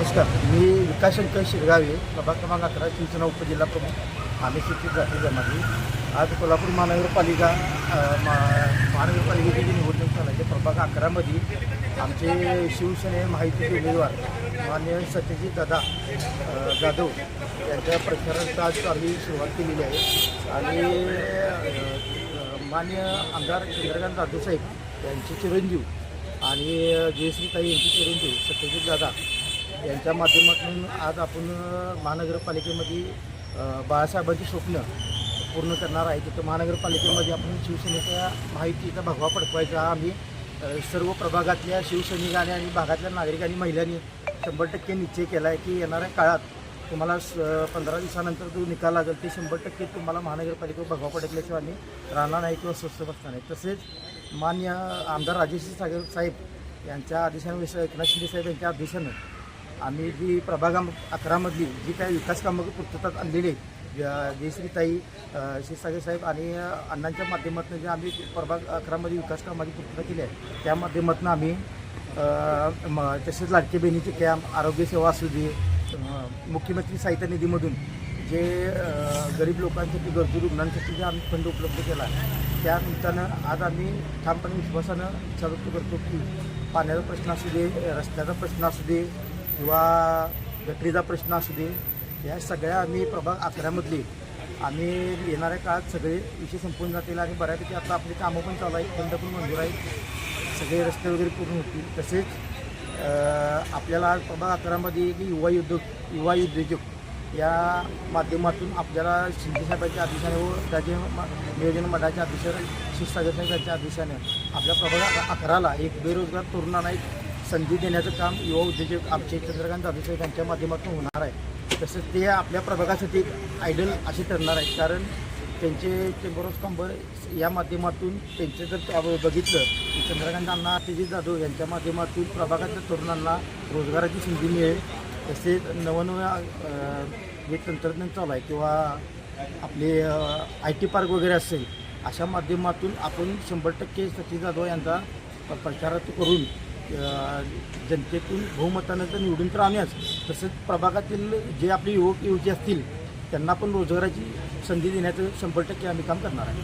नमस्कार, मी विकासशंकर शिरगावे, प्रभाग क्रमांक 11, शिवसेना उपजिल्हा प्रमुख. आम्ही सूचित जाती जमाती. आज कोल्हापूर महानगरपालिका महानगरपालिकेची जी निवडणूक चालायची प्रभाग 11मध्ये आमचे शिवसेने माहितीचे उमेदवार माननीय सत्यजित दादा जाधव यांच्या प्रचाराचा आज आम्ही सुरुवात केलेली आहे. आणि माननीय आमदार चंद्रकांत जाधवसाहेब यांचे चिरंजीव आणि जयश्रीताई यांचे चिरंजीव सत्यजित दादा यांच्या माध्यमातून आज आपण महानगरपालिकेमध्ये बाळासाहेबांची स्वप्न पूर्ण करणार आहे. तिथं महानगरपालिकेमध्ये आपण शिवसेनेच्या माहितीचा भगवा पडकवायचा हा आम्ही सर्व प्रभागातल्या शिवसैनिकांनी आणि भागातल्या नागरिकांनी महिलांनी 100% निश्चय केला आहे की येणाऱ्या काळात तुम्हाला 15 दिवसानंतर जो निकाल लागेल ते 100% तुम्हाला महानगरपालिकेवर भगवा पडकल्याशिवाय आम्ही राहणार नाही किंवा स्वस्थ बसणार नाही. तसेच मान्य आमदार राजेश सागर साहेब यांच्या आदेशाने एकनाथ शिंदे साहेब यांच्या आदेशानं आम्ही जी प्रभाग 11मधली जी काही विकास कामं पूर्ततात आणलेली जयश्रीताई क्षीरसागर साहेब आणि अण्णांच्या माध्यमातून जे आम्ही प्रभाग 11मध्ये विकास कामाची पूर्तता केली आहे त्या माध्यमातून आम्ही तसेच लाडकी बहिणीचे कॅम्प, आरोग्यसेवा असू दे, मुख्यमंत्री सहाय्यता निधीमधून जे गरीब लोकांसाठी गरजू रुग्णांसाठी जे आम्ही फंड उपलब्ध केला त्या निमित्तानं आज आम्ही ठामपणे विश्वासानं इच्छा व्यक्त करतो की पाण्याचा प्रश्न असू दे, रस्त्याचा प्रश्न असू दे किंवा गटरीचा प्रश्न असू दे, या सगळ्या आम्ही प्रभाग 11मधली आम्ही येणाऱ्या काळात सगळे विषय संपून जातील. आणि बऱ्यापैकी आता आपली कामं पण चालू आहेत, फंड पण मंजूर आहेत, सगळे रस्ते वगैरे पूर्ण होतील. तसेच आपल्याला आज प्रभाग 11मध्ये की युवा उद्योजक या माध्यमातून आपल्याला शिंदेसाहेबांच्या आदेशाने व राज्य नियोजन मंडळाच्या आदेशाने क्षीरसागर साहेब यांच्या आदेशाने आपल्या प्रभाग 11ला एक बेरोजगार तरुणांना एक संधी देण्याचं काम युवा उद्योजक आमचे चंद्रकांत जाधवसाहेब यांच्या माध्यमातून होणार आहे. तसंच ते आपल्या प्रभागासाठी एक आयडल असे ठरणार आहेत, कारण त्यांचे चेंबर ऑफ कॉमर्स या माध्यमातून त्यांचे जर बघितलं की चंद्रकांत अण्णा सत्यजित जाधव यांच्या माध्यमातून प्रभागातल्या तरुणांना रोजगाराची संधी मिळेल. तसेच नवनव्या जे तंत्रज्ञान चालू आहे किंवा आपले IT पार्क वगैरे असेल अशा माध्यमातून आपण 100% सत्यजित जाधव यांचा प्रचारात करून जनतेतून बहुमतानं तर निवडून तर आणूयाच, तसंच प्रभागातील जे आपले युवक युवती असतील त्यांना पण रोजगाराची संधी देण्याचं 100% आम्ही काम करणार आहे.